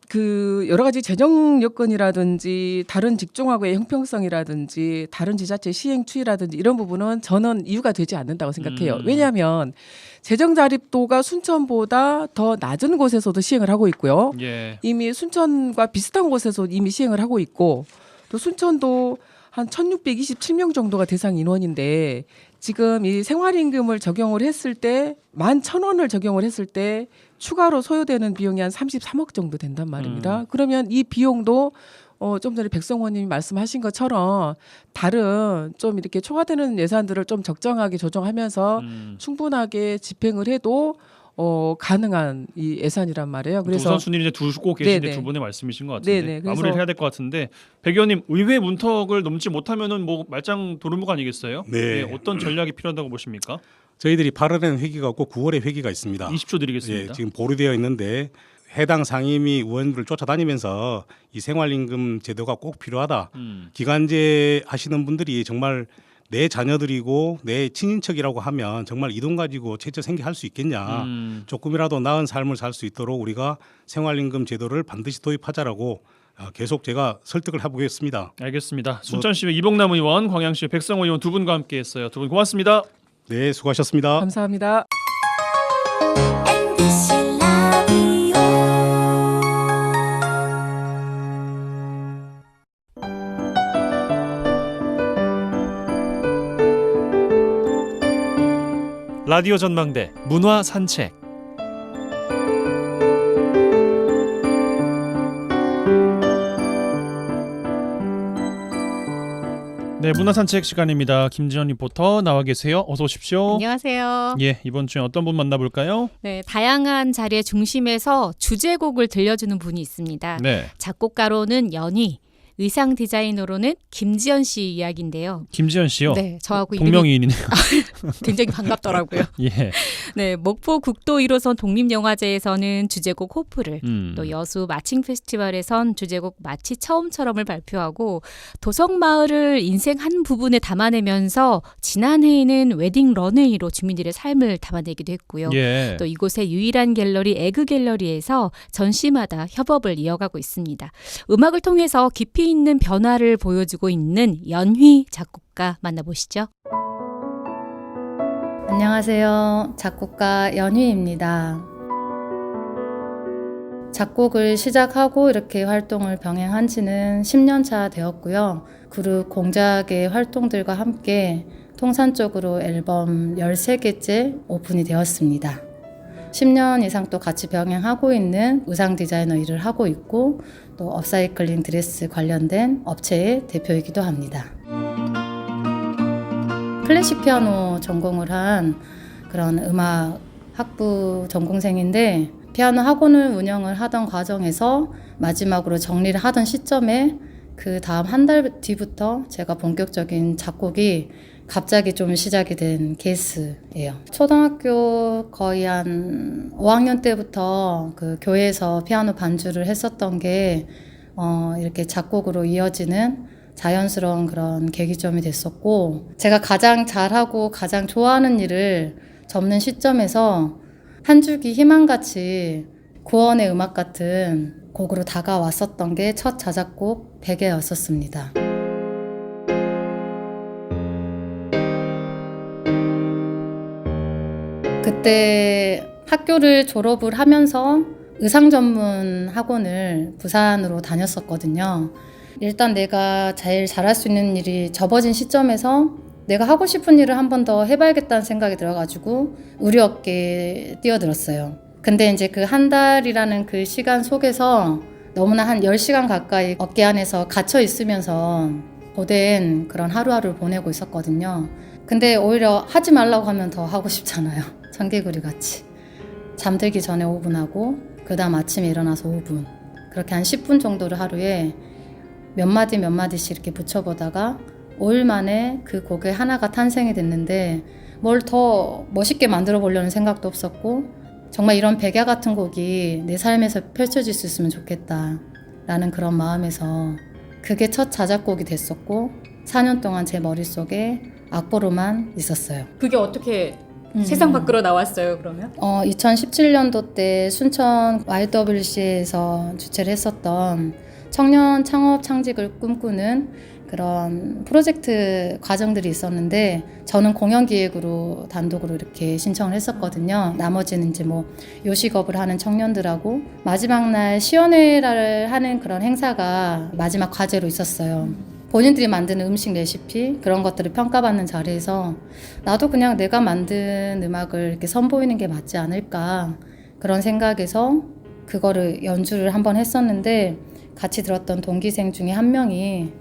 그 여러 가지 재정 여건이라든지 다른 직종하고의 형평성이라든지 다른 지자체 시행 추이라든지 이런 부분은 저는 이유가 되지 않는다고 생각해요. 왜냐하면 재정 자립도가 순천보다 더 낮은 곳에서도 시행을 하고 있고요. 예. 이미 순천과 비슷한 곳에서 이미 시행을 하고 있고 또 순천도 한 1,627명 정도가 대상 인원인데 지금 이 생활임금을 적용을 했을 때 11,000원을 적용을 했을 때 추가로 소요되는 비용이 한 33억 정도 된단 말입니다. 그러면 이 비용도 좀 전에 백성원님이 말씀하신 것처럼 다른 좀 이렇게 초과되는 예산들을 좀 적정하게 조정하면서 충분하게 집행을 해도 가능한 이 예산이란 말이에요. 그래서 우선순위를 이제 두고 계신데 네네. 두 분의 말씀이신 것 같은데 네네. 그래서 마무리를 해야 될 것 같은데 백 의원님 의회 문턱을 넘지 못하면은 뭐 말짱 도루묵 아니겠어요? 네. 예, 어떤 전략이 필요하다고 보십니까? 저희들이 8월에는 회기가 없고 9월에 회기가 있습니다. 20초 드리겠습니다. 예, 지금 보류되어 있는데 해당 상임위 의원들을 쫓아다니면서 이 생활임금 제도가 꼭 필요하다. 기간제 하시는 분들이 정말 내 자녀들이고 내 친인척이라고 하면 정말 이 돈 가지고 최저 생계할 수 있겠냐. 조금이라도 나은 삶을 살 수 있도록 우리가 생활임금 제도를 반드시 도입하자라고 계속 제가 설득을 해보겠습니다. 알겠습니다. 순천시의 이봉남 의원, 광양시의 백성호 의원 두 분과 함께했어요. 두 분 고맙습니다. 네, 수고하셨습니다. 감사합니다. MBC 라디오 라디오 전망대 문화 산책. 네, 문화 산책 시간입니다. 김지연 리포터 나와 계세요. 어서 오십시오. 안녕하세요. 예, 이번 주에 어떤 분 만나볼까요? 네, 다양한 자리의 중심에서 주제곡을 들려주는 분이 있습니다. 네, 작곡가로는 연희, 의상 디자이너로는 김지연 씨 이야기인데요. 김지연 씨요. 네, 저하고 이름이 동명이인이네요. 굉장히 반갑더라고요. 예. 네, 목포 국도 1호선 독립영화제에서는 주제곡 호프를, 음. 또 여수 마칭 페스티벌에선 주제곡 마치 처음처럼을 발표하고 도성마을을 인생 한 부분에 담아내면서 지난해에는 웨딩 런웨이로 주민들의 삶을 담아내기도 했고요. 예. 또 이곳의 유일한 갤러리 에그 갤러리에서 전시마다 협업을 이어가고 있습니다. 음악을 통해서 깊이 있는 변화를 보여주고 있는 연희 작곡가 만나보시죠. 안녕하세요. 작곡가 연희입니다. 작곡을 시작하고 이렇게 활동을 병행한 지는 10년 차 되었고요. 그룹 공작의 활동들과 함께 통산적으로 앨범 13개째 오픈이 되었습니다. 10년 이상 또 같이 병행하고 있는 의상 디자이너 일을 하고 있고 또 업사이클링 드레스 관련된 업체의 대표이기도 합니다. 클래식 피아노 전공을 한 그런 음악 학부 전공생인데 피아노 학원을 운영을 하던 과정에서 마지막으로 정리를 하던 시점에 그 다음 한 달 뒤부터 제가 본격적인 작곡이 갑자기 좀 시작이 된 케이스예요. 초등학교 거의 한 5학년 때부터 그 교회에서 피아노 반주를 했었던 게 이렇게 작곡으로 이어지는 자연스러운 그런 계기점이 됐었고, 제가 가장 잘하고 가장 좋아하는 일을 접는 시점에서 한 줄기 희망같이 구원의 음악 같은 곡으로 다가왔었던 게 첫 자작곡 베개였었습니다. 그때 학교를 졸업을 하면서 의상 전문 학원을 부산으로 다녔었거든요. 일단 내가 제일 잘할 수 있는 일이 접어진 시점에서 내가 하고 싶은 일을 한 번 더 해봐야겠다는 생각이 들어가지고 우리 업계에 뛰어들었어요. 근데 이제 그 한 달이라는 그 시간 속에서 너무나 한 10시간 가까이 업계 안에서 갇혀 있으면서 고된 그런 하루하루를 보내고 있었거든요. 근데 오히려 하지 말라고 하면 더 하고 싶잖아요. 청개구리 같이. 잠들기 전에 5분 하고 그 다음 아침에 일어나서 5분. 그렇게 한 10분 정도를 하루에 몇 마디씩 이렇게 붙여보다가 5일 만에 그 곡의 하나가 탄생이 됐는데 뭘 더 멋있게 만들어 보려는 생각도 없었고 정말 이런 백야 같은 곡이 내 삶에서 펼쳐질 수 있으면 좋겠다 라는 그런 마음에서 그게 첫 자작곡이 됐었고 4년 동안 제 머릿속에 악보로만 있었어요. 그게 어떻게 세상 밖으로 나왔어요, 그러면? 2017년도 때 순천 YWC에서 주최를 했었던 청년 창업 창직을 꿈꾸는 그런 프로젝트 과정들이 있었는데 저는 공연기획으로 단독으로 이렇게 신청을 했었거든요. 나머지는 이제 뭐 요식업을 하는 청년들하고 마지막 날 시연회를 하는 그런 행사가 마지막 과제로 있었어요. 본인들이 만드는 음식 레시피 그런 것들을 평가받는 자리에서 나도 그냥 내가 만든 음악을 이렇게 선보이는 게 맞지 않을까 그런 생각에서 그거를 연주를 한번 했었는데 같이 들었던 동기생 중에 한 명이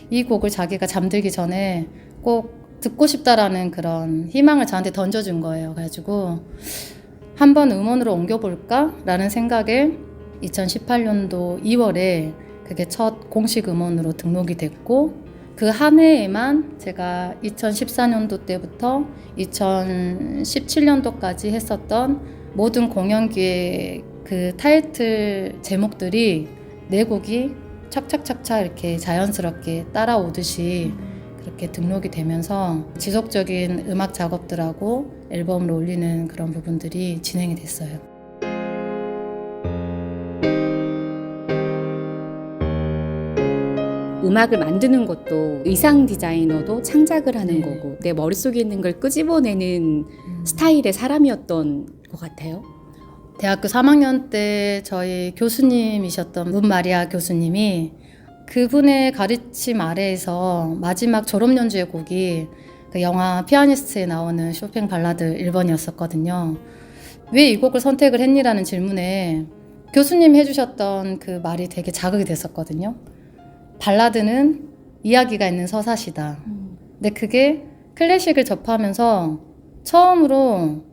이 곡을 자기가 잠들기 전에 꼭 듣고 싶다라는 그런 희망을 저한테 던져준 거예요. 그래가지고 한번 음원으로 옮겨볼까? 라는 생각에 2018년도 2월에 그게 첫 공식 음원으로 등록이 됐고 그 한 해에만 제가 2014년도 때부터 2017년도까지 했었던 모든 공연기획 그 타이틀 제목들이 네 곡이 착착착착 이렇게 자연스럽게 따라오듯이 이렇게 등록이 되면서 지속적인 음악 작업들하고 앨범을 올리는 그런 부분들이 진행이 됐어요. 음악을 만드는 것도 의상 디자이너도 창작을 하는 네. 거고 내 머릿속에 있는 걸 끄집어내는 스타일의 사람이었던 것 같아요. 대학교 3학년 때 저희 교수님이셨던 문마리아 교수님이 그분의 가르침 아래에서 마지막 졸업 연주의 곡이 그 영화 피아니스트에 나오는 쇼팽 발라드 1번이었었거든요. 왜 이 곡을 선택을 했니라는 질문에 교수님 해주셨던 그 말이 되게 자극이 됐었거든요. 발라드는 이야기가 있는 서사시다. 근데 그게 클래식을 접하면서 처음으로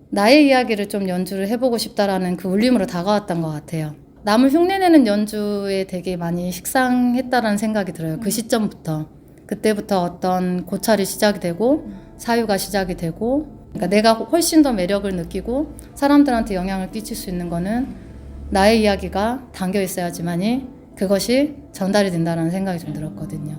나의 이야기를 좀 연주를 해보고 싶다라는 그 울림으로 다가왔던 것 같아요. 남을 흉내내는 연주에 되게 많이 식상했다라는 생각이 들어요. 그 시점부터. 그때부터 어떤 고찰이 시작이 되고 사유가 시작이 되고 그러니까 내가 훨씬 더 매력을 느끼고 사람들한테 영향을 끼칠 수 있는 거는 나의 이야기가 담겨 있어야지만이 그것이 전달이 된다는 생각이 좀 들었거든요.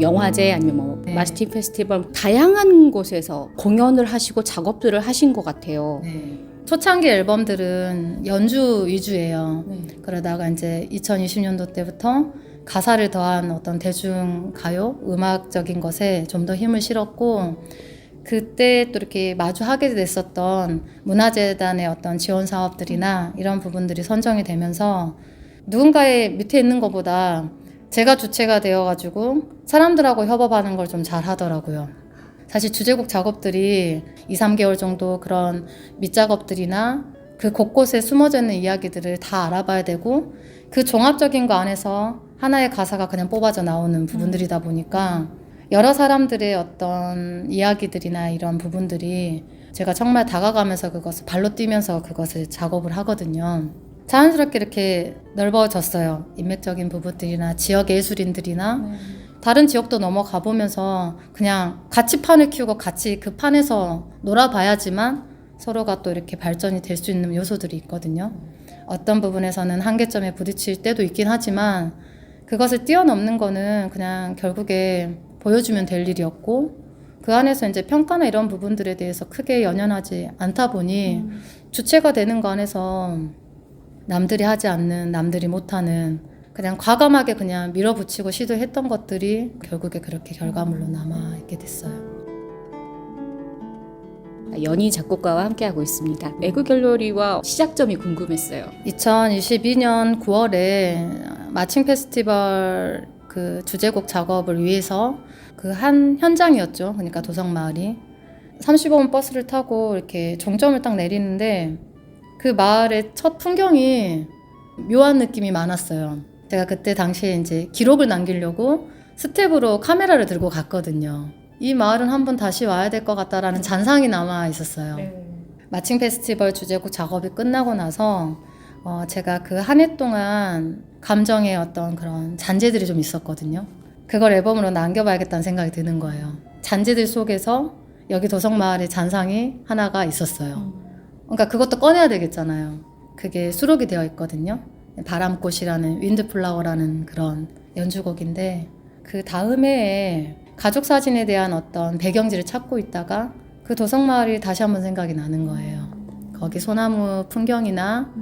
영화제 아니면 뭐 네. 마스팅 페스티벌 다양한 곳에서 공연을 하시고 작업들을 하신 것 같아요. 네. 초창기 앨범들은 연주 위주예요. 그러다가 이제 2020년도 때부터 가사를 더한 어떤 대중가요, 음악적인 것에 좀 더 힘을 실었고 그때 또 이렇게 마주하게 됐었던 문화재단의 어떤 지원 사업들이나 이런 부분들이 선정이 되면서 누군가의 밑에 있는 것보다 제가 주체가 되어가지고 사람들하고 협업하는 걸 좀 잘 하더라고요. 사실 주제곡 작업들이 2, 3개월 정도 그런 밑작업들이나 그 곳곳에 숨어져 있는 이야기들을 다 알아봐야 되고 그 종합적인 거 안에서 하나의 가사가 그냥 뽑아져 나오는 부분들이다 보니까 여러 사람들의 어떤 이야기들이나 이런 부분들이 제가 정말 다가가면서 그것을 발로 뛰면서 그것을 작업을 하거든요. 자연스럽게 이렇게 넓어졌어요. 인맥적인 부분들이나 지역 예술인들이나 다른 지역도 넘어가 보면서 그냥 같이 판을 키우고 같이 그 판에서 놀아봐야지만 서로가 또 이렇게 발전이 될 수 있는 요소들이 있거든요. 어떤 부분에서는 한계점에 부딪힐 때도 있긴 하지만 그것을 뛰어넘는 거는 그냥 결국에 보여주면 될 일이었고 그 안에서 이제 평가나 이런 부분들에 대해서 크게 연연하지 않다 보니 주체가 되는 거 안에서 남들이 하지 않는 남들이 못하는 그냥 과감하게 그냥 밀어붙이고 시도했던 것들이 결국에 그렇게 결과물로 남아있게 됐어요. 연희 작곡가와 함께하고 있습니다. 애국갤러리와 시작점이 궁금했어요. 2022년 9월에 마칭 페스티벌 그 주제곡 작업을 위해서 그 한 현장이었죠. 그러니까 도성마을이 35분 버스를 타고 이렇게 종점을 딱 내리는데 그 마을의 첫 풍경이 묘한 느낌이 많았어요. 제가 그때 당시에 이제 기록을 남기려고 스텝으로 카메라를 들고 갔거든요. 이 마을은 한번 다시 와야 될 것 같다라는 잔상이 남아 있었어요. 마칭 페스티벌 주제곡 작업이 끝나고 나서 제가 그 한 해 동안 감정의 어떤 그런 잔재들이 좀 있었거든요. 그걸 앨범으로 남겨봐야겠다는 생각이 드는 거예요. 잔재들 속에서 여기 도성마을의 잔상이 하나가 있었어요. 그러니까 그것도 꺼내야 되겠잖아요. 그게 수록이 되어 있거든요. 바람꽃이라는 윈드플라워라는 그런 연주곡인데 그 다음 해에 가족 사진에 대한 어떤 배경지를 찾고 있다가 그 도성마을이 다시 한번 생각이 나는 거예요. 거기 소나무 풍경이나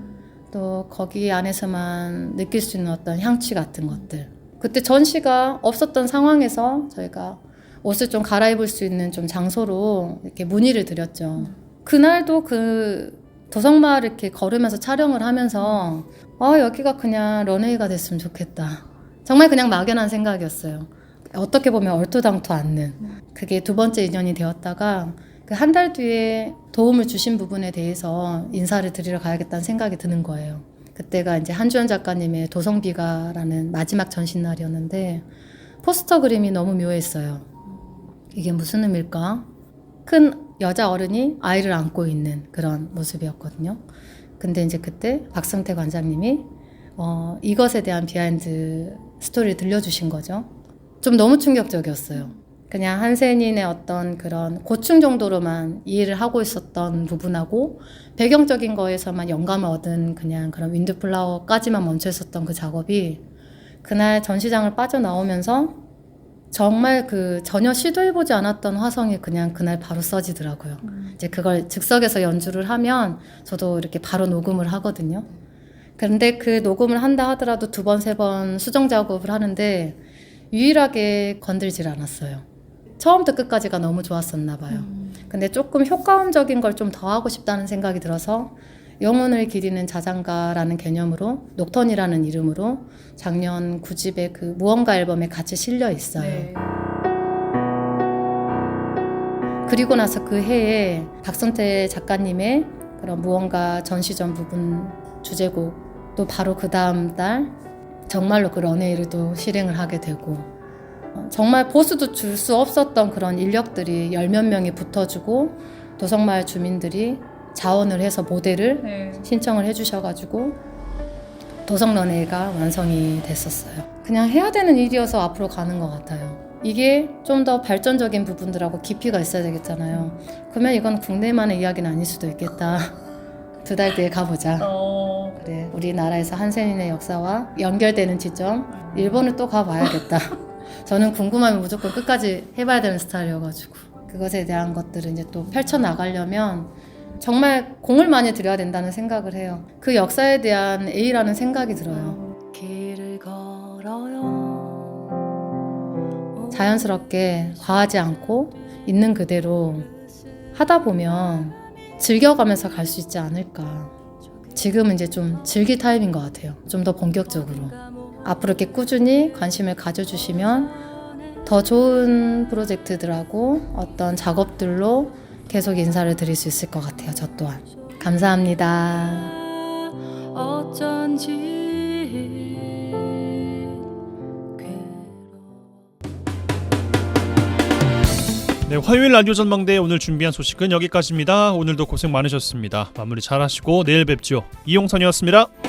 또 거기 안에서만 느낄 수 있는 어떤 향취 같은 것들. 그때 전시가 없었던 상황에서 저희가 옷을 좀 갈아입을 수 있는 좀 장소로 이렇게 문의를 드렸죠. 그날도 그 도성마을 이렇게 걸으면서 촬영을 하면서 여기가 그냥 런웨이가 됐으면 좋겠다. 정말 그냥 막연한 생각이었어요. 어떻게 보면 얼토당토 않는. 그게 두 번째 인연이 되었다가 그 한 달 뒤에 도움을 주신 부분에 대해서 인사를 드리러 가야겠다는 생각이 드는 거예요. 그때가 이제 한주연 작가님의 도성비가라는 마지막 전시날이었는데 포스터 그림이 너무 묘했어요. 이게 무슨 의미일까? 큰 여자 어른이 아이를 안고 있는 그런 모습이었거든요. 근데 이제 그때 박성태 관장님이 이것에 대한 비하인드 스토리를 들려주신 거죠. 좀 너무 충격적이었어요. 그냥 한센인의 어떤 그런 고충 정도로만 이해를 하고 있었던 부분하고 배경적인 거에서만 영감을 얻은 그냥 그런 윈드플라워까지만 멈춰 있었던 그 작업이 그날 전시장을 빠져나오면서 정말 그 전혀 시도해보지 않았던 화성이 그냥 그날 바로 써지더라고요. 이제 그걸 즉석에서 연주를 하면 저도 이렇게 바로 녹음을 하거든요. 그런데 그 녹음을 한다 하더라도 2번, 3번 수정 작업을 하는데 유일하게 건들질 않았어요. 처음부터 끝까지가 너무 좋았었나 봐요. 근데 조금 효과음적인 걸 좀 더 하고 싶다는 생각이 들어서 영혼을 기리는 자장가라는 개념으로 녹턴이라는 이름으로 작년 9집의 그 무언가 앨범에 같이 실려 있어요. 네. 그리고 나서 그 해에 박선태 작가님의 그런 무언가 전시전 부분 주제곡 또 바로 그 다음 달 정말로 그 런웨이를 또 실행을 하게 되고 정말 보수도 줄 수 없었던 그런 인력들이 10몇 명이 붙어주고 도성마을 주민들이 자원을 해서 모델을 네. 신청을 해주셔가지고 도성 런웨이가 완성이 됐었어요. 그냥 해야 되는 일이어서 앞으로 가는 것 같아요. 이게 좀 더 발전적인 부분들하고 깊이가 있어야 되겠잖아요. 그러면 이건 국내만의 이야기는 아닐 수도 있겠다. 2달 뒤에 가보자. 그래, 우리나라에서 한센인의 역사와 연결되는 지점 일본을 또 가봐야겠다. 저는 궁금하면 무조건 끝까지 해봐야 되는 스타일이어가지고 그것에 대한 것들을 이제 또 펼쳐나가려면 정말 공을 많이 들여야 된다는 생각을 해요. 그 역사에 대한 A라는 생각이 들어요. 길을 걸어요. 자연스럽게 과하지 않고 있는 그대로 하다 보면 즐겨가면서 갈 수 있지 않을까. 지금은 이제 좀 즐길 타임인 것 같아요. 좀 더 본격적으로. 앞으로 이렇게 꾸준히 관심을 가져주시면 더 좋은 프로젝트들하고 어떤 작업들로 계속 인사를 드릴 수 있을 것 같아요. 저 또한. 감사합니다. 어쩐지 네, 화요일 라디오 전망대 오늘 준비한 소식은 여기까지입니다. 오늘도 고생 많으셨습니다. 마무리 잘하시고 내일 뵙죠. 이용선이었습니다.